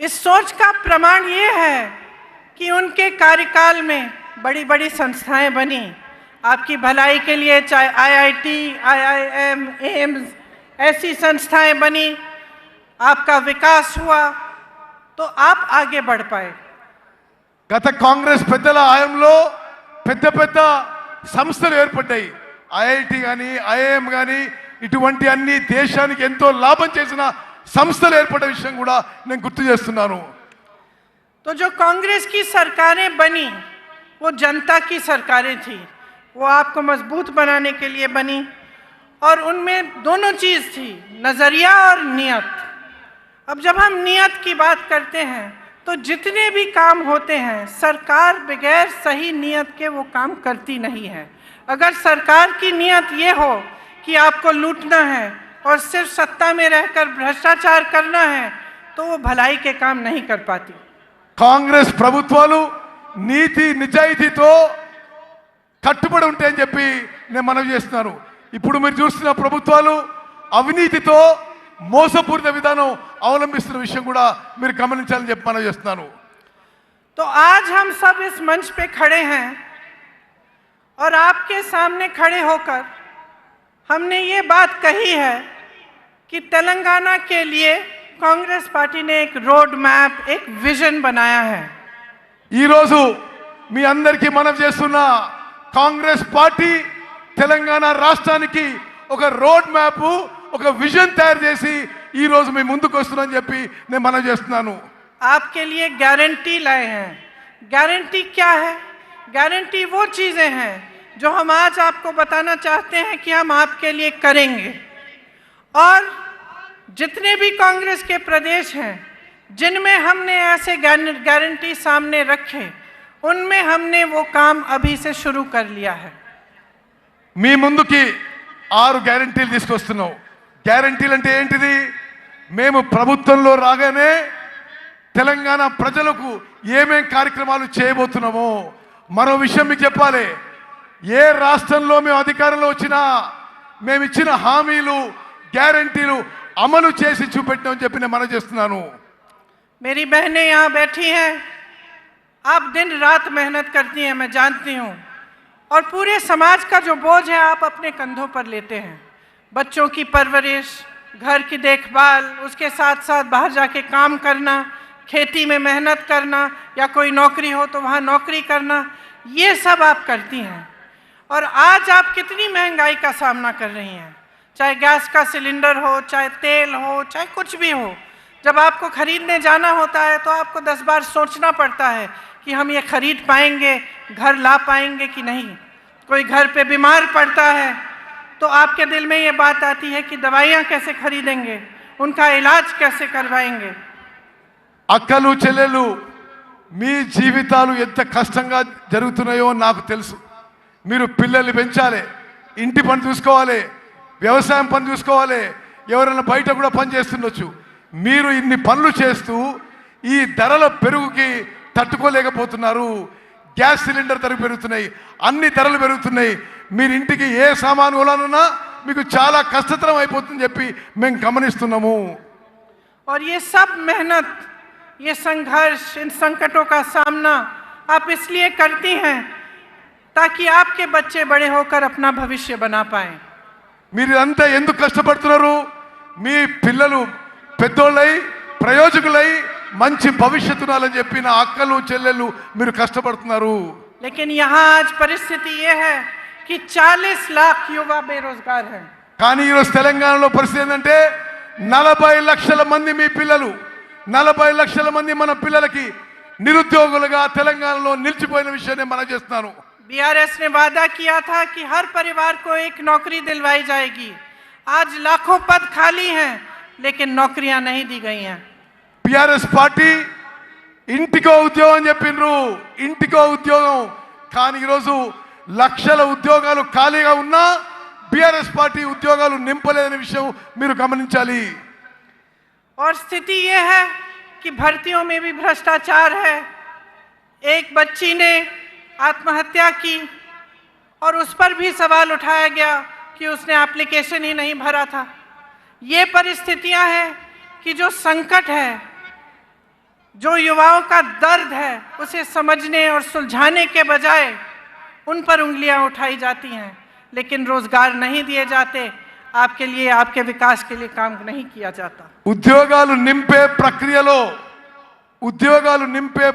इस सोच का प्रमाण ये है कि उनके कार्यकाल में बड़ी बड़ी संस्थाएं बनी आपकी भलाई के लिए, चाहे आईआईटी, आईआईएम, एम्स, ऐसी संस्थाएं बनी, आपका विकास हुआ तो आप आगे बढ़ पाए। గత కాంగ్రెస్ పెద్దల హయాంలో పెద్ద పెద్ద సంస్థలు ఏర్పడ్డాయి. ఐఐటి కానీ ఐఐఎం కానీ ఇటువంటి అన్ని దేశానికి ఎంతో లాభం చేసిన సంస్థలు ఏర్పడే విషయం కూడా నేను గుర్తు చేస్తున్నాను. तो जो कांग्रेस की सरकारें बनी वो जनता की सरकारें थी, वो आपको मजबूत बनाने के लिए बनी और उनमें दोनों चीज़ थी, नज़रिया और नियत। अब जब हम नियत की बात करते हैं तो जितने भी काम होते हैं सरकार बगैर सही नियत के वो काम करती नहीं है। अगर सरकार की नियत ये हो कि आपको लूटना है और सिर्फ सत्ता में रहकर भ्रष्टाचार करना है तो वो भलाई के काम नहीं कर पाती। కాంగ్రెస్ ప్రభుత్వాలు నీతి నిజాయితీతో కట్టుబడి ఉంటాయని చెప్పి నేను మనవి చేస్తున్నాను. ఇప్పుడు మీరు చూస్తున్న ప్రభుత్వాలు అవినీతితో మోసపూరిత విధానం అవలంబిస్తున్న విషయం కూడా మీరు గమనించాలని చెప్పి మనవి చేస్తున్నాను. तो आज हम सब इस मंच पे खड़े हैं और आपके सामने खड़े होकर हमने ये बात कही है कि तेलंगाना के लिए कांग्रेस पार्टी ने एक रोड मैप, एक विजन बनाया है। ఈ రోజు మీ అందరికీ మనవి చేస్తున్నా, కాంగ్రెస్ పార్టీ తెలంగాణ రాష్ట్రానికి ఒక రోడ్ మ్యాప్, ఒక విజన్ తయారు చేసి ఈ రోజు మీ ముందుకు వస్తున్నానని చెప్పి నేను మనవి చేస్తున్నాను. आपके लिए गारंटी लाए हैं। गारंटी क्या है? गारंटी वो चीज़ें हैं जो हम आज आपको बताना चाहते हैं कि हम आपके लिए करेंगे। और जितने भी कांग्रेस के प्रदेश हैं जिनमें हमने ऐसे गारंटी सामने रखे, उनमें हमने वो काम अभी से शुरू कर लिया है। మీ ముందుకి 6 గ్యారెంటీలు తీసుకొస్తున్నాం. గ్యారెంటీలు అంటే ఏంటిది? మేము ప్రభుత్వంలో రాగానే తెలంగాణ ప్రజలకు ఏమేం కార్యక్రమాలు చేయబోతున్నామో మరో విషయం మీకు చెప్పాలి. ఏ రాష్ట్రంలో మేము అధికారంలో వచ్చినా మేము ఇచ్చిన హామీలు, గ్యారెంటీలు అమలు చేసి చూపెట్టామని చెప్పి నేను మనవి చేస్తున్నాను. मेरी बहनें यहाँ बैठी हैं, आप दिन रात मेहनत करती हैं, मैं जानती हूँ, और पूरे समाज का जो बोझ है आप अपने कंधों पर लेते हैं। बच्चों की परवरिश, घर की देखभाल, उसके साथ साथ बाहर जाके काम करना, खेती में मेहनत करना, या कोई नौकरी हो तो वहाँ नौकरी करना, ये सब आप करती हैं। और आज आप कितनी महंगाई का सामना कर रही हैं, चाहे गैस का सिलेंडर हो, चाहे तेल हो, चाहे कुछ भी हो। जब आपको खरीदने जाना होता है तो आपको 10 बार सोचना पड़ता है कि हम ये खरीद पाएंगे, घर ला पाएंगे कि नहीं। कोई घर पे बीमार पड़ता है तो आपके दिल में ये बात आती है कि दवाइयाँ कैसे खरीदेंगे, उनका इलाज कैसे करवाएंगे। అక్కలు చెల్లెలు మీ జీవితాలు ఎంత కష్టంగా జరుగుతున్నాయో నాకు తెలుసు. మీరు పిల్లల్ని పెంచాలి, ఇంటి పని చూసుకోవాలి, వ్యవసాయం పని చూసుకోవాలి, ఎవరైనా బయట కూడా పని చేస్తుండొచ్చు. మీరు ఇన్ని పనులు చేస్తూ ఈ ధరల పెరుగుకి తట్టుకోలేకపోతున్నారు. గ్యాస్ సిలిండర్ ధరలు పెరుగుతున్నాయి, అన్ని ధరలు పెరుగుతున్నాయి. మీరు ఇంటికి ఏ సామాను కొనాలన్నా మీకు చాలా కష్టతరం అయిపోతుందని చెప్పి మేము గమనిస్తున్నాము. और ये सब मेहनत, ये संघर्ष, इन संकटों का सामना आप इसलिए करती हैं ताकि आपके बच्चे बड़े होकर अपना भविष्य बना पाएं। మీరు అంతా ఎందుకు కష్టపడుతున్నారు? మీ పిల్లలు పెద్దోళ్ళై ప్రయోజకులై మంచి భవిష్యత్తు ఉండాలని చెప్పి నా అక్కలు చెల్లెళ్ళు మీరు కష్టపడుతున్నారు. लेकिन यहाँ आज परिस्थिति ये है कि 40 लाख युवा बेरोजगार हैं। కానీ ఈరోజు తెలంగాణలో పరిస్థితి ఏంటంటే 40 లక్షల మంది మీ పిల్లలు, 40 లక్షల మంది మన పిల్లలకి నిరుద్యోగులుగా తెలంగాణలో నిలిచిపోయిన విషయాన్ని మనం చేస్తున్నాను. बीआरएस ने वादा किया था कि हर परिवार को एक नौकरी दिलवाई जाएगी। आज लाखों पद खाली हैं लेकिन नौकरियां नहीं दी गई हैं। బీఆర్ఎస్ పార్టీ ఇంటికో ఉద్యోగం చెప్పిండ్రు, ఇంటికో ఉద్యోగం. కానీ ఈరోజు లక్షల ఉద్యోగాలు ఖాళీగా ఉన్నా బీఆర్ఎస్ పార్టీ ఉద్యోగాలు నింపలేదనే విషయం మీరు గమనించాలి. और स्थिति ये है कि भर्तियों में भी भ्रष्टाचार है। एक बच्ची ने आत्महत्या की और उस पर भी सवाल उठाया गया कि उसने एप्लीकेशन ही नहीं भरा था। ये परिस्थितियां हैं कि जो संकट है जो युवाओं का दर्द है उसे समझने और सुलझाने के बजाय उन पर उंगलियां उठाई जाती हैं, लेकिन रोजगार नहीं दिए जाते, आपके लिए, आपके विकास के लिए काम नहीं किया जाता। ఉద్యోగాలు నింపే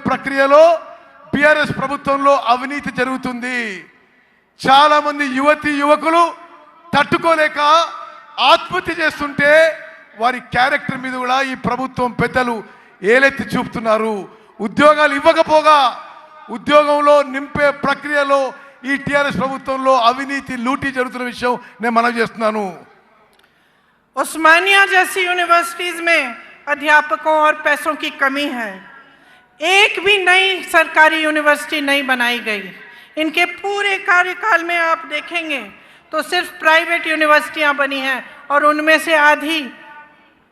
ప్రక్రియలో బిఆర్ఎస్ ప్రభుత్వంలో అవినీతి జరుగుతుంది. చాలా మంది యువకులు తట్టుకోలేక ఆత్మహత్య చేస్తుంటే వారి క్యారెక్టర్ మీద కూడా ఈ ప్రభుత్వం పెద్దలు ఏలెత్తి చూపుతున్నారు. ఉద్యోగాలు ఇవ్వకపోగా ఉద్యోగంలో నింపే ప్రక్రియలో ఈ టిఆర్ఎస్ ప్రభుత్వంలో అవినీతి లూటీ జరుగుతున్న విషయం నేను మనవి చేస్తున్నాను. उस्मानिया जैसी यूनिवर्सिटीज में अध्यापकों और पैसों की कमी है। एक भी नई सरकारी यूनिवर्सिटी नहीं बनाई गई। इनके पूरे कार्यकाल में आप देखेंगे तो सिर्फ प्राइवेट यूनिवर्सिटियां बनी हैं और उनमें से आधी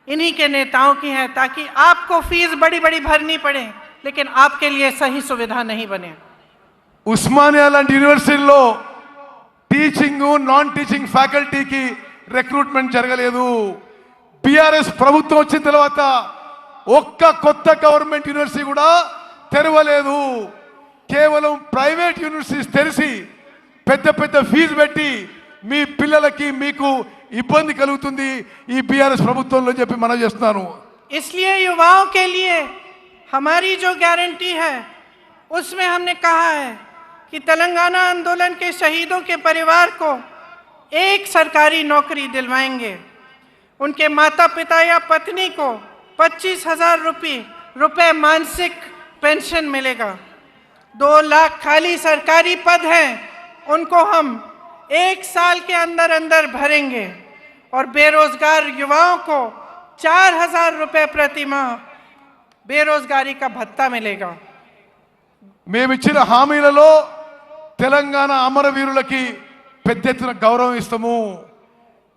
इन्हीं के नेताओं की है, ताकि आपको फीस बड़ी बड़ी भरनी पड़े लेकिन आपके लिए सही सुविधा नहीं बने। ఉస్మానియా లాంటి యూనివర్సిటీలో టీచింగ్ నాన్ టీచింగ్ ఫ్యాకల్టీకి రిక్రూట్మెంట్ జరగలేదు. బిఆర్ఎస్ ప్రభుత్వం వచ్చిన తర్వాత ఒక్క కొత్త గవర్నమెంట్ యూనివర్సిటీ కూడా తెరవలేదు. కేవలం ప్రైవేట్ యూనివర్సిటీస్ తెరిచి పెద్ద పెద్ద ఫీజు పెట్టి మీ పిల్లలకి మీకు ఇబ్బంది కలుగుతుంది ఈ బిఆర్ఎస్ ప్రభుత్వంలో చెప్పి మనం చేస్తున్నాను. इसलिए युवाओं के लिए हमारी जो गारंटी है उसमें हमने कहा है कि तेलंगाना आंदोलन के शहीदों के परिवार को एक सरकारी नौकरी दिलवाएंगे। उनके माता पिता या पत्नी को 25,000 रुपये मासिक पेंशन मिलेगा। 2 लाख खाली सरकारी पद हैं, उनको हम 1 साल के अंदर अंदर भरेंगे और बेरोजगार युवाओं को 4,000 रुपये प्रति माह बेरोजगारी का भत्ता मिलेगा। మేమిచ్చిన హామీలలో తెలంగాణ అమరవీరులకి పెద్ద ఎత్తున గౌరవం ఇస్తాము.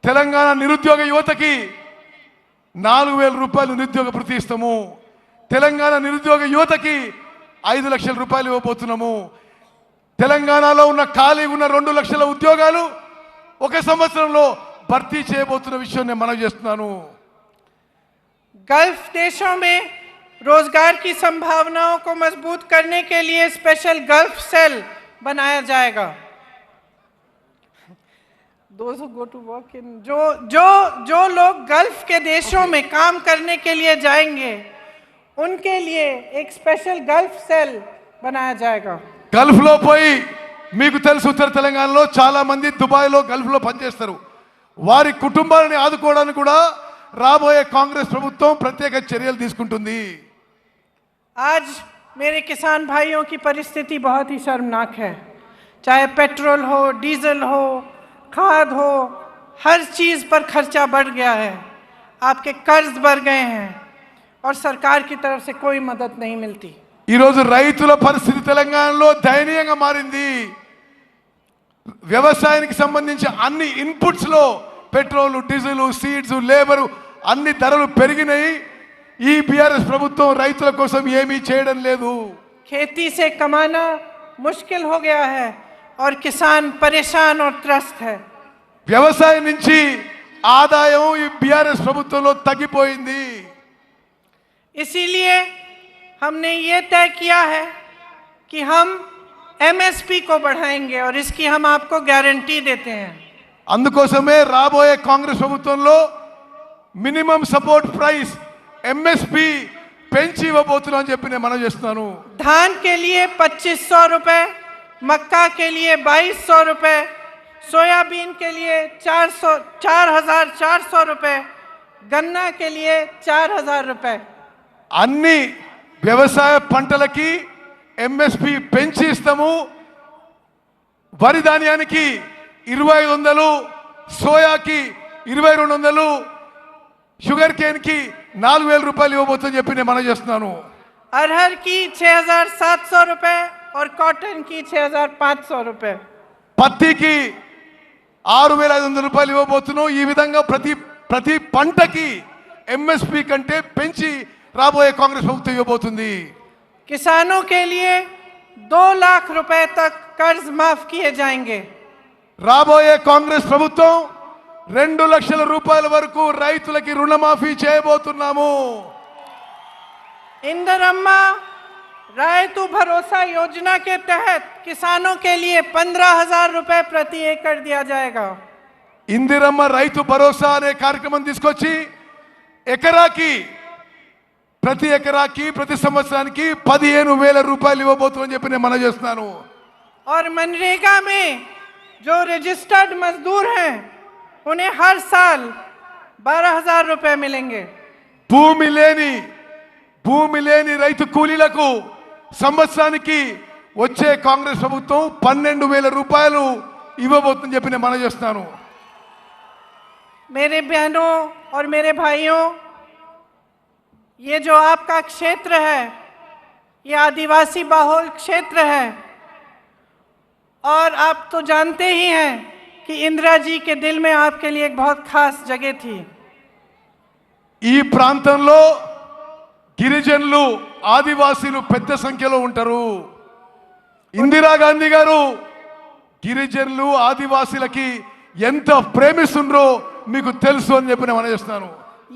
తెలంగాణ నిరుద్యోగ యువతకి 4,000 రూపాయలు నిరుద్యోగ భృతి ఇస్తాము. తెలంగాణ నిరుద్యోగ యువతకి 5 లక్షల రూపాయలు ఇవ్వబోతున్నాము. తెలంగాణలో ఉన్న ఖాళీగా ఉన్న 2 లక్షల ఉద్యోగాలు 1 సంవత్సరంలో భర్తీ చేయబోతున్న విషయం నేను మనవి చేస్తున్నాను. गल्फ देशों में रोजगार की संभावनाओं को मजबूत करने के लिए स्पेशल गल्फ सेल बनाया जाएगा। जो लोग गल्फ के देशों में काम करने के लिए जाएंगे उनके लिए एक स्पेशल गल्फ सेल बनाया जाएगा। గల్ఫ్ లో పోయి మీకు తెలుసు ఉత్తర తెలంగాణలో చాలా మంది దుబాయ్లో గల్ఫ్లో పనిచేస్తారు. వారి కుటుంబాలను ఆదుకోవడానికి కూడా రాబోయే కాంగ్రెస్ ప్రభుత్వం ప్రత్యేక చర్యలు తీసుకుంటుంది. आज मेरे किसान भाइयों की परिस्थिति बहुत ही शर्मनाक है। चाहे पेट्रोल हो, डीजल हो, खाद हो, हर चीज़ पर खर्चा बढ़ गया है। आपके कर्ज बढ़ गए हैं और सरकार की तरफ से कोई मदद नहीं मिलती। ఈరోజు రైతుల పరిస్థితి తెలంగాణలో దయనీయంగా మారింది. వ్యవసాయానికి సంబంధించి అన్ని ఇన్పుట్స్ లో పెట్రోల్, డీజిల్, సీడ్స్, లేబర్ అన్ని ధరలు పెరిగినాయి. ఈ బిఆర్ఎస్ ప్రభుత్వం రైతుల కోసం ఏమీ చేయడం లేదు. खेती से कमाना मुश्किल हो गया है और किसान परेशान और त्रस्त है। వ్యవసాయం నుంచి ఆదాయం ఈ బిఆర్ఎస్ ప్రభుత్వంలో తగ్గిపోయింది. इसीलिए हमने ये तय किया है कि हम एमएसपी को बढ़ाएंगे और इसकी हम आपको गारंटी देते हैं। అందుకోసమే రాబోయే కాంగ్రెస్ ప్రభుత్వంలో మినిమం సపోర్ట్ ప్రైస్ ఎంఎస్పి పెంచి ఇవ్వబోతున్నామని చెప్పి నేను మనవి చేస్తున్నాను. धान के लिए 2,500 रुपये, मक्का के लिए 2,200 रुपये, सोयाबीन के लिए 4,400 रुपये, गन्ना के लिए 4,000 रुपये। అన్ని వ్యవసాయ పంటలకి ఎంఎస్పి పెంచి ఇస్తాము. వరి ధాన్యానికి 2,500, సోయాకి 2,200, షుగర్ కేన్ కి 4,000 రూపాయలు ఇవ్వబోతుందని చెప్పి నేను మనవి చేస్తున్నాను. अरहर की 6,700 रुपये और कॉटन की 6,500 रुपये। పత్తికి 6,500 రూపాయలు ఇవ్వబోతున్నాం. ఈ విధంగా ప్రతి పంటకి ఎంఎస్పి కంటే పెంచి రాబోయే కాంగ్రెస్ ప్రభుత్వం ఇవ్వబోతుంది. किसानों के लिए 2 लाख रुपए तक कर्ज माफ किए जाएंगे। రాబోయే కాంగ్రెస్ ప్రభుత్వం 2 లక్షల రూపాయల వరకు రైతులకి రుణమాఫీ చేయబోతున్నాము. इंदिरम्मा रायतु भरोसा योजना के तहत किसानों के लिए 15,000 रुपए प्रति एकड़ दिया जाएगा। ఇందిరమ్మ రైతు భరోసా అనే కార్యక్రమం తీసుకొచ్చి ప్రతి ఎకరాకి ప్రతి సంవత్సరానికి 15,000 రూపాయలు ఇవ్వబోతుందని చెప్పి నేను మనవి చేస్తున్నాను. और मनरेगा में जो रजिस्टर्ड मजदूर हैं उन्हें हर साल 12,000 रुपए मिलेंगे। భూమి లేని రైతు కూలీలకు సంవత్సరానికి వచ్చే కాంగ్రెస్ ప్రభుత్వం 12,000 రూపాయలు ఇవ్వబోతుందని చెప్పి నేను మనవి చేస్తున్నాను. मेरे बहनों और मेरे भाइयों, ये जो आपका क्षेत्र है ये आदिवासी बहुल क्षेत्र है और आप तो जानते ही हैं कि इंदिरा जी के दिल में आपके लिए एक बहुत खास जगह थी। ఈ ప్రాంతంలో గిరిజనులు ఆదివాసీలు పెద్ద సంఖ్యలో ఉంటారు. ఇందిరాగాంధీ గారు గిరిజనులు ఆదివాసీలకి ఎంత ప్రేమిస్తుండ్రో మీకు తెలుసు అని చెప్పి నేను మనవి చేస్తున్నాను.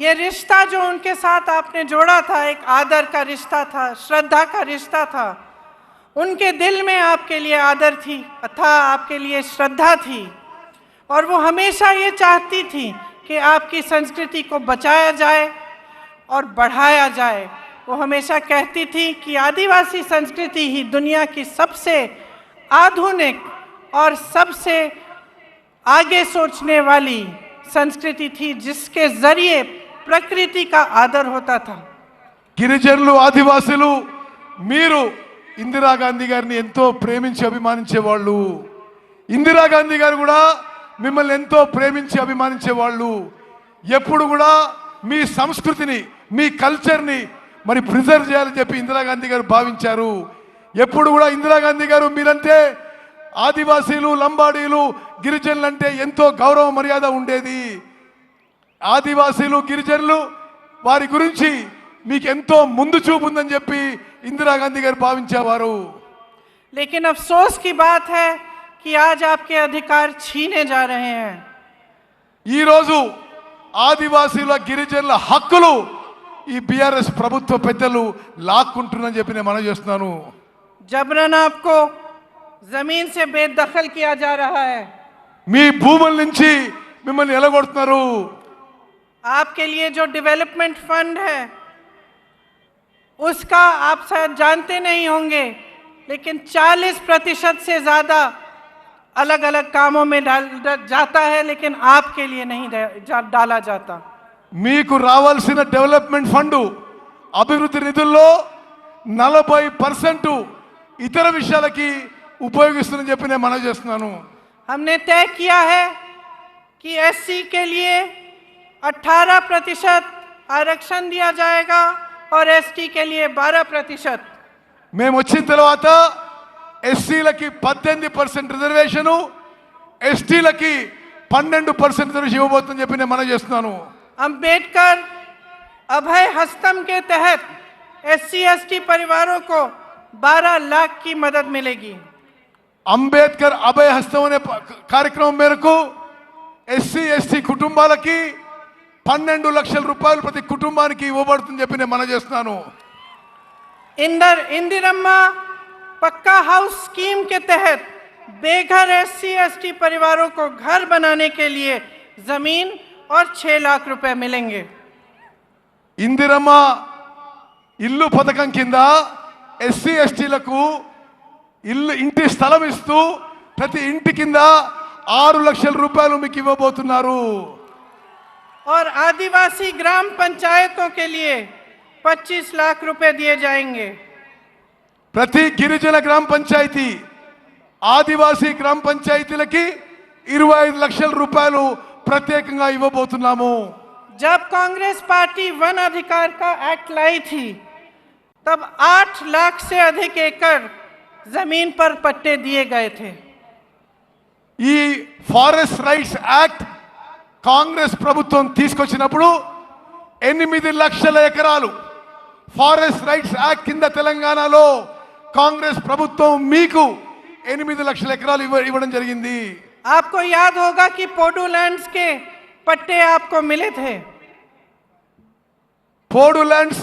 ये रिश्ता जो उनके साथ आपने जोड़ा था एक आदर का रिश्ता था, श्रद्धा का रिश्ता था। उनके दिल में आपके लिए आदर थी अथा आपके लिए श्रद्धा थी और वो हमेशा ये चाहती थी कि आपकी संस्कृति को बचाया जाए और बढ़ाया जाए। वो हमेशा कहती थी कि आदिवासी संस्कृति ही दुनिया की सबसे आधुनिक और सबसे आगे सोचने वाली संस्कृति थी जिसके जरिए प्रकृति का आदर होता था। గిరిజనులు ఆదివాసీలు మీరు ఇందిరాగాంధీ గారిని ఎంతో ప్రేమించి అభిమానించేవాళ్ళు. ఇందిరాగాంధీ గారు కూడా మిమ్మల్ని ఎంతో ప్రేమించి అభిమానించేవాళ్ళు. ఎప్పుడు కూడా మీ సంస్కృతిని మీ కల్చర్ని మరి ప్రిజర్వ్ చేయాలని చెప్పి ఇందిరాగాంధీ గారు భావించారు. ఎప్పుడు కూడా ఇందిరాగాంధీ గారు మీరంటే ఆదివాసీలు లంబాడీలు గిరిజనులు అంటే ఎంతో గౌరవ మర్యాద ఉండేది. ఆదివాసీలు గిరిజనులు వారి గురించి మీకు ఎంతో ముందు చూపు ఉందని చెప్పి ఇందిరాగాంధీ గారు భావించేవారు. लेकिन अफसोस की बात है कि आज आपके अधिकार छीने जा रहे हैं। ఈ రోజు ఆదివాసీల గిరిజనుల హక్కులు ఈ బీఆర్ఎస్ ప్రభుత్వ పెద్దలు లాక్కుంటున్నారని చెప్పి నేను మనవి చేస్తున్నాను. जबरन आपको जमीन से बेदखल किया जा रहा है। మీ భూముల నుంచి మిమ్మల్ని ఎలగొడుతున్నారు. आपके लिए जो डेवलपमेंट फंड है उसका आप शायद जानते नहीं होंगे, लेकिन 40% से ज़्यादा अलग अलग कामों में जाता है, लेकिन आपके लिए नहीं डाला जाता। మీకు రావాల్సిన డెవలప్మెంట్ ఫండ్ అభివృద్ధి నిధుల్లో 40% ఇతర విషయాలకి ఉపయోగిస్తుందని చెప్పి నేను మనవి చేస్తున్నాను. हमने तय किया है कि एससी के लिए 18% आरक्षण दिया जाएगा और एसटी के लिए 12%। మేము వచ్చిన తర్వాత ఎస్సీలకి 18% రిజర్వేషను, ఎస్టీలకి 12% రిజర్వేషన్ ఇవ్వబోతుందని చెప్పి నేను మనవి చేస్తున్నాను. अंबेडकर अभय हस्तम के तहत एससी एसटी परिवारों को 12 लाख की मदद मिलेगी। అంబేద్కర్ అభయ హస్తం అనే కార్యక్రమం మేరకు ఎస్సీ ఎస్టీ కుటుంబాలకి 12 లక్షల రూపాయలు ప్రతి కుటుంబానికి ఇవ్వబడుతుందని చెప్పి నేను మనవి చేస్తున్నాను. इंदिरम्मा पक्का हाउस स्कीम के तहत बेघर एससी एसटी परिवारों को घर बनाने के लिए जमीन और 6 लाख रुपए मिलेंगे। ఇందిరమ్మ ఇల్లు పథకం కింద ఎస్సీ ఎస్టీలకు ఇంటి స్థలం ఇస్తూ ప్రతి ఇంటి కింద 6 లక్షల రూపాయలు మీకు ఇవ్వబోతున్నారు. और आदिवासी ग्राम पंचायतों के लिए 25 लाख रुपए दिए जाएंगे। ప్రతి గిరిజన గ్రామ పంచాయతీ ఆదివాసీ గ్రామ పంచాయతీలకి 25 లక్షల రూపాయలు ప్రత్యేకంగా ఇవ్వబోతున్నాము. जब कांग्रेस पार्टी वन अधिकार का एक्ट लाई थी तब 8 लाख से अधिक एकड़ जमीन पर पट्टे दिए गए थे। ఈ ఫారెస్ట్ రైట్స్ యాక్ట్ కాంగ్రెస్ ప్రభుత్వం తీసుకొచ్చినప్పుడు 8 లక్షల ఎకరాలు ఫారెస్ట్ రైట్స్ యాక్ట్ కింద తెలంగాణలో కాంగ్రెస్ ప్రభుత్వం మీకు 8 లక్షల ఎకరాలు ఇవ్వడం జరిగింది. आपको याद होगा कि पोडूलैंड्स के पट्टे आपको मिले थे। పోడు ల్యాండ్స్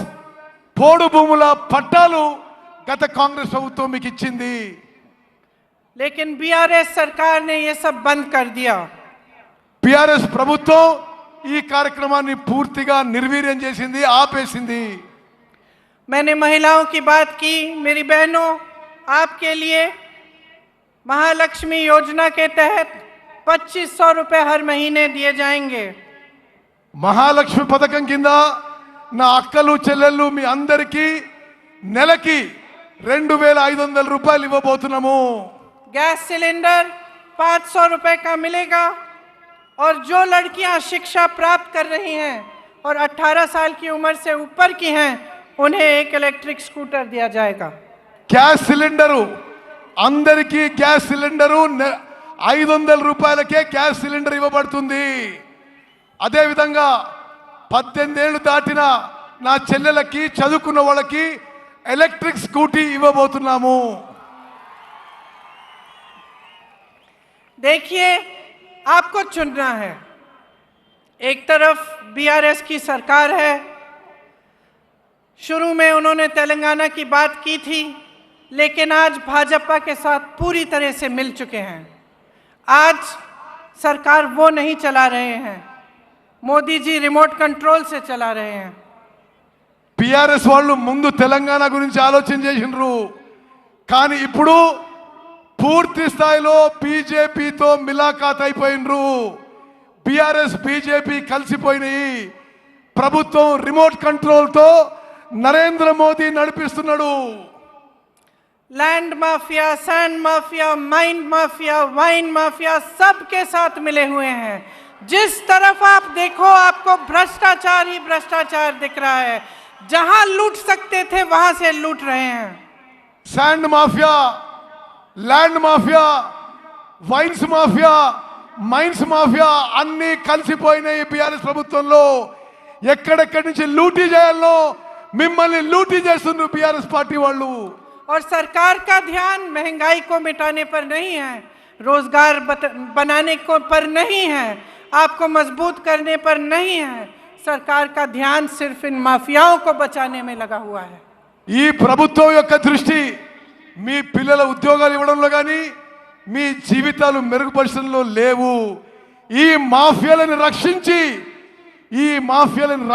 పోడు భూముల పట్టాలు గత కాంగ్రెస్ ప్రభుత్వం మీకు ఇచ్చింది. लेकिन बीआरएस सरकार ने ये सब बंद कर दिया. బిఆర్ఎస్ ప్రభుత్వం ఈ కార్యక్రమాన్ని పూర్తిగా నిర్వీర్యం చేసింది, ఆపేసింది. मैंने महिलाओं की बात की. मेरी बहनों, आपके लिए महालक्ष्मी योजना के तहत 2500 रुपए हर महीने दिए जाएंगे. మహాలక్ష్మి పథకం కింద నా అక్కలు చెల్లెళ్ళు మీ అందరికీ నెలకి 2500 రూపాయలు ఇవ్వబోతున్నాము. गैस सिलेंडर 500 रुपए का मिलेगा. और जो लड़कियां शिक्षा प्राप्त कर रही हैं और 18 साल की उम्र से ऊपर की हैं, उन्हें एक इलेक्ट्रिक स्कूटर दिया जाएगा. గ్యాస్ సిలిండరు అందరికీ గ్యాస్ సిలిండరు 500 రూపాయలకే గ్యాస్ సిలిండర్ ఇవ్వబడుతుంది. అదేవిధంగా 18 ఏళ్ళు దాటిన నా చెల్లెలకి చదువుకున్న వాళ్ళకి ఎలక్ట్రిక్ స్కూటీ ఇవ్వబోతున్నాము. देखिए, आपको चुनना है. एक तरफ बीआरएस की सरकार है. शुरू में उन्होंने तेलंगाना की बात की थी, लेकिन आज भाजपा के साथ पूरी तरह से मिल चुके हैं. आज सरकार वो नहीं चला रहे हैं. मोदी जी रिमोट कंट्रोल से चला रहे हैं. బిఆర్ఎస్ వాళ్ళు ముందు తెలంగాణ గురించి ఆలోచన చేసినారు, కానీ ఇప్పుడు పూర్తి స్థాయిలో బీజేపీతో మిలాఖాత్ అయిపోయినరు. బిఆర్ఎస్ బీజేపీ కలిసిపోయినాయి. ప్రభుత్వం రిమోట్ కంట్రోల్తో నరేంద్ర మోదీ నడిపిస్తున్నాడు. Land mafia, sand mafia, mine mafia, wine mafia सबके साथ मिले हुए हैं. जिस तरफ आप देखो, आपको भ्रष्टाचार ही भ्रष्टाचार दिख रहा है. जहां लूट सकते थे वहां से लूट रहे हैं. Sand mafia, land mafia, wines mafia, mines mafia అన్ని కలిసిపోయినాయి బీఆర్ఎస్ ప్రభుత్వంలో. ఎక్కడెక్కడి నుంచి లూటీ చేయాలో మిమ్మల్ని లూటీ చేస్తున్నారు బీఆర్ఎస్ పార్టీ వాళ్ళు. और सरकार का ध्यान महंगाई को मिटाने पर नहीं है, रोजगार बनाने को पर नहीं है, आपको मजबूत करने पर नहीं है. सरकार का ध्यान सिर्फ इन माफियाओं को बचाने में लगा हुआ है. ఈ ప్రభుత్వం యొక్క దృష్టి మీ పిల్లల ఉద్యోగాలు ఇవ్వడంలో కానీ మీ జీవితాలు మెరుగుపరచడంలో లేవు. ఈ మాఫియాలను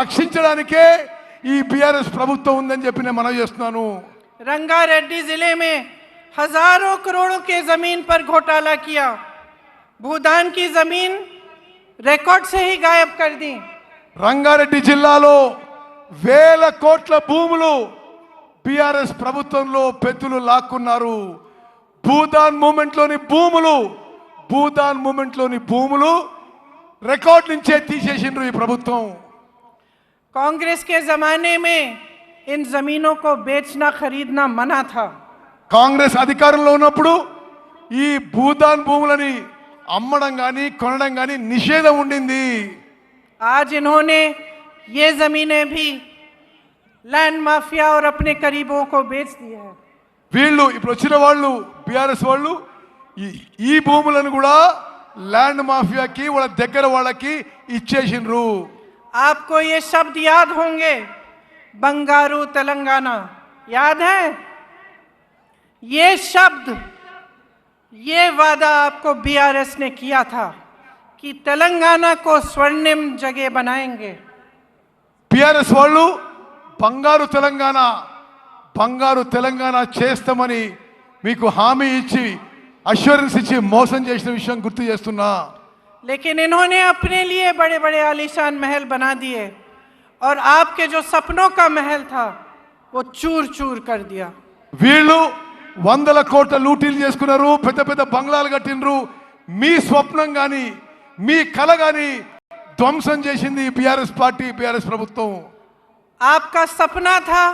రక్షించడానికే ఈ బీఆర్ఎస్ ప్రభుత్వం ఉందని చెప్పి నేను మనవి చేస్తున్నాను. रंगारेड्डी जिले में हजारों करोड़ों के जमीन पर घोटाला किया. भूदान की जमीन रिकॉर्ड से ही गायब कर दी. రంగారెడ్డి జిల్లాలో వేల కోట్ల భూములు బీఆర్ఎస్ ప్రభుత్వంలో పెద్దలు లాక్కున్నారు. భూదాన్ మూమెంట్లోని భూములు రికార్డ్ నుంచే తీసేసిండ్రు ఈ ప్రభుత్వం. कांग्रेस के जमाने में इन जमीनों को बेचना खरीदना मना था. కాంగ్రెస్ అధికారంలో ఉన్నప్పుడు ఈ భూదాన్ భూములని అమ్మడం కానీ కొనడం కానీ నిషేధం ఉండింది. आज इन्होंने ये जमीनें भी लैंड माफिया और अपने करीबों को बेच दिया है. వీళ్ళు ఇప్పుడు వచ్చిన వాళ్ళు బీఆర్ఎస్ వాళ్ళు ఈ భూములను కూడా ల్యాండ్ మాఫియాకి వాళ్ళ దగ్గర వాళ్ళకి ఇచ్చేసిండ్రు. आपको ये शब्द याद होंगे, बंगारू तेलंगाना याद है? ये शब्द, ये वादा आपको बीआरएस ने किया था कि तेलंगाना को स्वर्णिम जगह बनाएंगे. బీఆర్ఎస్ వాళ్ళు బంగారు తెలంగాణ చేస్తామని మీకు హామీ ఇచ్చి అష్యూరెన్స్ ఇచ్చి మోసం చేసిన విషయం గుర్తు చేస్తున్నా. लेकिन इन्होंने अपने लिए बड़े बड़े आलीशान महल बना दिए और आपके जो सपनों का महल था वो चूर चूर कर दिया. వీళ్ళు 100 కోట్ల లూటీలు చేసుకున్నారు, పెద్ద పెద్ద బంగ్లాలు కట్టినరు. మీ స్వప్నం కానీ మీ కల కానీ ధ్వంసం చేసింది బీఆర్ఎస్ పార్టీ, బీఆర్ఎస్ ప్రభుత్వం. आपका सपना था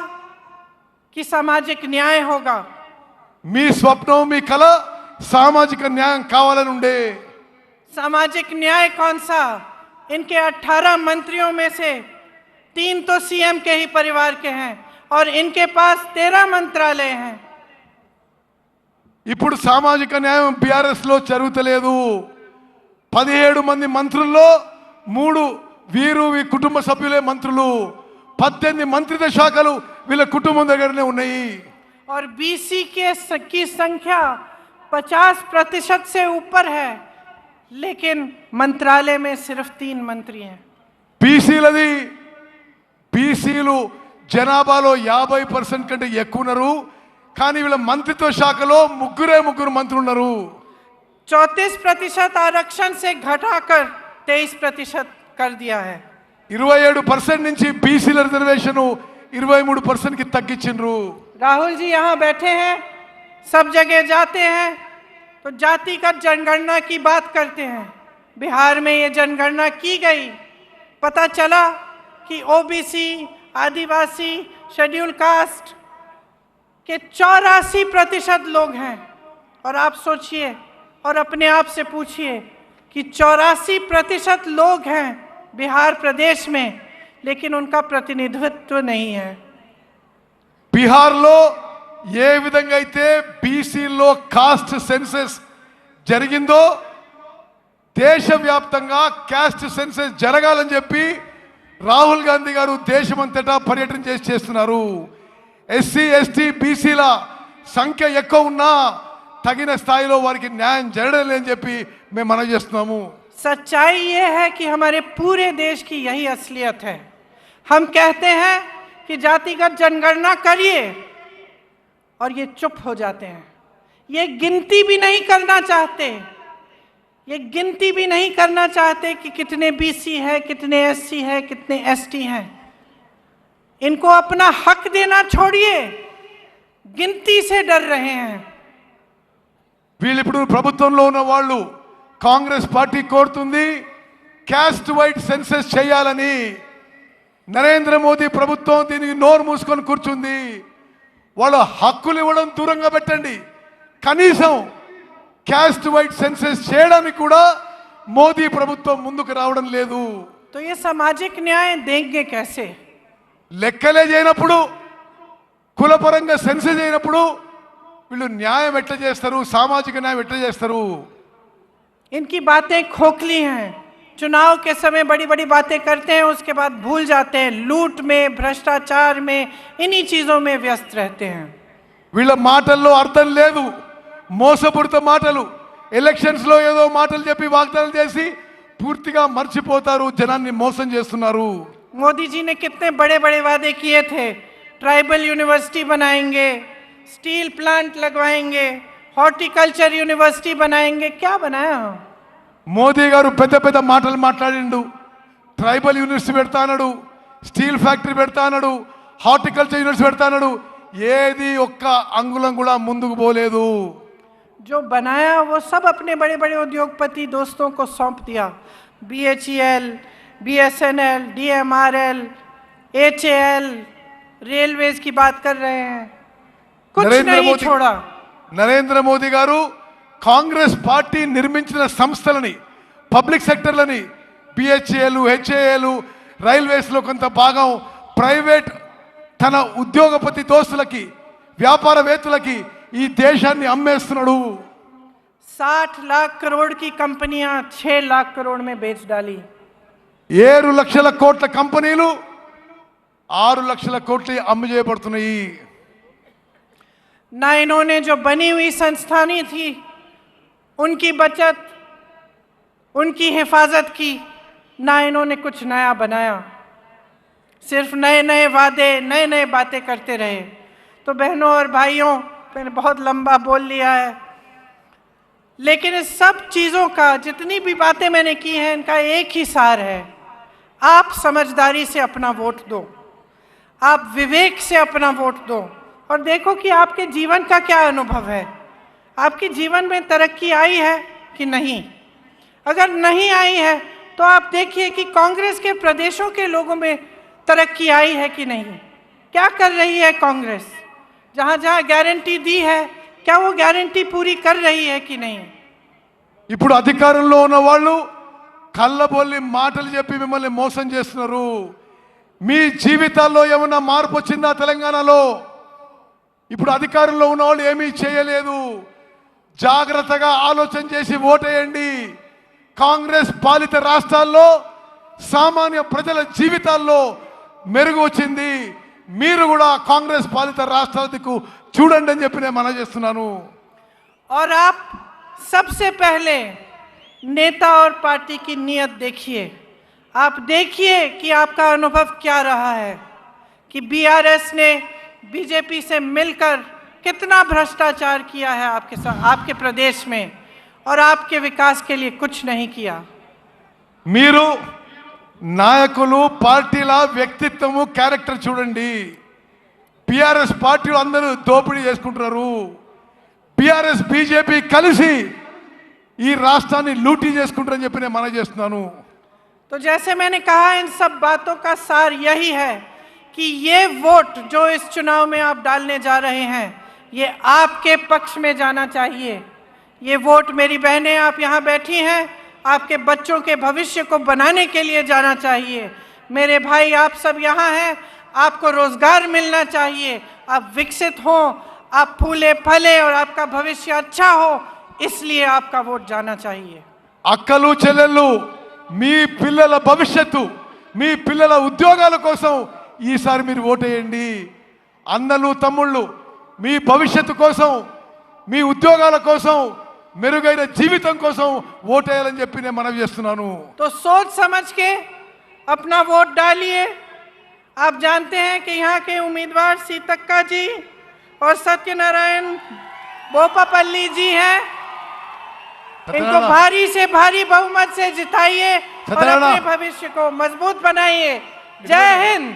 कि सामाजिक न्याय होगा. మీ స్వప్నం మీ కల సామాజిక న్యాయం కావాలని ఉండే. सामाजिक न्याय कौन सा? इनके 18 मंत्रियों में से 3 तो सीएम के ही परिवार के हैं और इनके पास 13 मंत्रालय हैं. ఇప్పుడు సామాజిక న్యాయం బీఆర్ఎస్ లో జరుగుతలేదు. 17 మంది మంత్రుల్లో 3 వీరు కుటుంబ సభ్యులే మంత్రులు. 18 మంత్రిత్వ శాఖలు వీళ్ళ కుటుంబం దగ్గరనే ఉన్నాయి. और बीसी की संख्या 50% से ऊपर है, लेकिन मंत्रालय में सिर्फ 3 मंत्री हैं. బీసీలది బీసీలు జనాభాలో 50% కంటే ఎక్కువ ఉన్నారు. కానీ వీళ్ళ మంత్రిత్వ శాఖలో ముగ్గురు మంత్రులు ఉన్నారు. 34% आरक्षण से घटाकर 23% कर दिया है. 27% నుంచి బీసీల రిజర్వేషన్ 23% కి తగ్గించిండ్రు. राहुल जी यहाँ बैठे हैं, सब जगह जाते हैं तो जातिगत जनगणना की बात करते हैं. बिहार में ये जनगणना की गई, पता चला कि ओबीसी, आदिवासी, शेड्यूल कास्ट के 84% लोग हैं. और आप सोचिए और अपने आप से पूछिए कि 84% लोग हैं बिहार प्रदेश में, लेकिन उनका प्रतिनिधित्व नहीं है. బీహార్లో ఏ విధంగా అయితే బీసీలో కాస్ట్ సెన్సెస్ జరిగిందో దేశవ్యాప్తంగా కాస్ట్ సెన్సెస్ జరగాలని చెప్పి రాహుల్ గాంధీ గారు దేశమంతటా పర్యటన చేస్తున్నారు. ఎస్సీ ఎస్టీ బీసీల సంఖ్య ఎక్కువ ఉన్నా తగిన స్థాయిలో వారికి న్యాయం జరగడం లేదని చెప్పి మేము మనవి చేస్తున్నాము. सच्चाई ये है कि हमारे पूरे देश की यही असलियत है. हम कहते हैं कि जातिगत जनगणना करिए और ये चुप हो जाते हैं. ये गिनती भी नहीं करना चाहते. ये गिनती भी नहीं करना चाहते कि कितने बीसी है, कितने एससी है, कितने एसटी हैं. इनको अपना हक देना छोड़िए, गिनती से डर रहे हैं. వీళ్ళు ఇప్పుడు ప్రభుత్వంలో ఉన్న వాళ్ళు కాంగ్రెస్ పార్టీ కోరుతుంది క్యాస్ట్ వైడ్ సెన్సెస్ చేయాలని. నరేంద్ర మోదీ ప్రభుత్వం దీనికి నోరు మూసుకొని కూర్చుంది. వాళ్ళ హక్కులు ఇవ్వడం దూరంగా పెట్టండి, కనీసం క్యాస్ట్ వైడ్ సెన్సెస్ చేయడానికి కూడా మోదీ ప్రభుత్వం ముందుకు రావడం లేదు. तो ये सामाजिक न्याय देंगे कैसे? లెక్కలే చేయనప్పుడు, కులపరంగా సెన్సెస్ చేయనప్పుడు వీళ్ళు న్యాయం ఎట్లా చేస్తారు, సామాజిక న్యాయం ఎట్లా చేస్తారు? इनकी बातें खोखली हैं. चुनाव के समय बड़ी बड़ी बातें करते हैं, उसके बाद भूल जाते हैं. लूट में, भ्रष्टाचार में, इन्हीं चीजों में व्यस्त रहते हैं. వీళ్ళ మాటల్లో అర్థం లేదు, మోసపూరిత మాటలు. ఎలక్షన్స్ లో ఏదో మాటలు చెప్పి వాగ్దానం చేసి పూర్తిగా మర్చిపోతారు, జనాన్ని మోసం చేస్తున్నారు. मोदी जी ने कितने बड़े बड़े वादे किए थे. ट्राइबल यूनिवर्सिटी बनाएंगे, स्टील प्लांट लगवाएंगे, हॉर्टिकल्चर यूनिवर्सिटी बनाएंगे. क्या बनाया? మోదీ గారు పెద్ద పెద్ద మాటలు మాట్లాడిండు. ట్రైబల్ యూనివర్సిటీ పెడతా అన్నాడు, స్టీల్ ఫ్యాక్టరీ పెడతా అన్నాడు, హార్టికల్చర్ యూనివర్సిటీ పెడతా అన్నాడు. ఏది ఒక్క అంగుళం కూడా ముందుకు పోలేదు. जो बनाया वो सब अपने बड़े बड़े उद्योगपति दोस्तों को सौंप दिया. BHEL, BSNL, DMRL, HAL, railways की बात कर रहे हैं. कुछ नहीं छोड़ा. నరేంద్ర మోదీ గారు కాంగ్రెస్ పార్టీ నిర్మించిన సంస్థలని, పబ్లిక్ సెక్టర్లని, బిహెచ్ఏలు, హెచ్ఏఏలు, రైల్వేస్లో కొంత భాగం ప్రైవేట్ తన ఉద్యోగపతి దోస్తులకి, వ్యాపారవేత్తలకి ఈ దేశాన్ని అమ్మేస్తున్నాడు. 60 लाख करोड़ की कंपनियां 6 लाख करोड़ में बेच डाली. 7 లక్షల కోట్ల కంపెనీలు 6 లక్షల కోట్లు అమ్ము చేయబడుతున్నాయి. ना इन्होंने जो बनी हुई संस्थानी थी उनकी बचत, उनकी हिफाजत की, ना इन्होंने कुछ नया बनाया. सिर्फ नए नए वादे, नए नए बातें करते रहे. तो बहनों और भाइयों, मैंने बहुत लंबा बोल लिया है, लेकिन इस सब चीज़ों का, जितनी भी बातें मैंने की हैं, इनका एक ही सार है. आप समझदारी से अपना वोट दो, आप विवेक से अपना वोट दो और देखो कि आपके जीवन का क्या अनुभव है. आपके जीवन में तरक्की आई है कि नहीं? अगर नहीं आई है तो आप देखिए कि कांग्रेस के प्रदेशों के लोगों में तरक्की आई है कि नहीं. क्या कर रही है कांग्रेस? जहाँ जहाँ गारंटी दी है, क्या वो गारंटी पूरी कर रही है कि नहीं? ఇప్పుడు అధికారంలో ఉన్న వాళ్ళు కళ్ళబొల్లి మాటలు చెప్పి మిమ్మల్ని మోసం చేస్తున్నారు. మీ జీవితాల్లో ఏమన్నా మార్పు వచ్చిందా తెలంగాణలో? ఇప్పుడు అధికారంలో ఉన్న వాళ్ళు ఏమీ చేయలేదు. జాగ్రత్తగా ఆలోచన చేసి ఓటేయండి. కాంగ్రెస్ పాలిత రాష్ట్రాల్లో సామాన్య ప్రజల జీవితాల్లో మెరుగు వచ్చింది, మీరు కూడా కాంగ్రెస్ పాలిత రాష్ట్రాల దిక్కు చూడండి అని చెప్పి నేను మనవి చేస్తున్నాను. और आप सबसे पहले नेता और पार्टी की नीयत देखिए. आप देखिए कि आपका अनुभव क्या रहा है कि बीआरएस ने बीजेपी से मिलकर कितना भ्रष्टाचार किया है आपके साथ, आपके प्रदेश में, और आपके विकास के लिए कुछ नहीं किया. మీరు నాయకులు పార్టీల వ్యక్తిత్వము క్యారెక్టర్ చూడండి. పిఆర్ఎస్ పార్టీలు అందరూ దోపిడీ చేసుకుంటున్నారు. పిఆర్ఎస్ బీజేపీ కలిసి ఈ రాష్ట్రాన్ని లూటీ చేసుకుంటారని చెప్పి నేను మనవి చేస్తున్నాను. तो जैसे मैंने कहा, इन सब बातों का सार यही है कि ये वोट जो इस चुनाव में आप डालने जा रहे हैं, ये आपके पक्ष में जाना चाहिए. ये वोट, मेरी बहनें आप यहाँ बैठी हैं, आपके बच्चों के भविष्य को बनाने के लिए जाना चाहिए. मेरे भाई आप सब यहाँ हैं, आपको रोजगार मिलना चाहिए, आप विकसित हो, आप फूले फले और आपका भविष्य अच्छा हो, इसलिए आपका वोट जाना चाहिए. అక్కలు చెల్లెళ్ళు, మీ పిల్లల భవిష్యత్తు, మీ పిల్లల ఉద్యోగాల కోసం ఈసారి మీరు ఓటేయండి. అన్నలు తమ్ముళ్ళు, మీ భవిష్యత్తు కోసం, మీ ఉద్యోగాల కోసం, మెరుగైన జీవితం కోసం ఓటేయాలని చెప్పి నేను మనవి చేస్తున్నాను. तो सोच समझ के अपना वोट डालिए. आप जानते हैं कि यहाँ के उम्मीदवार सीतक्का जी और सत्यनारायण बोपापल्ली जी हैं. इनको भारी से भारी बहुमत से जिताइए और अपने भविष्य को मजबूत बनाइए. जय हिंद.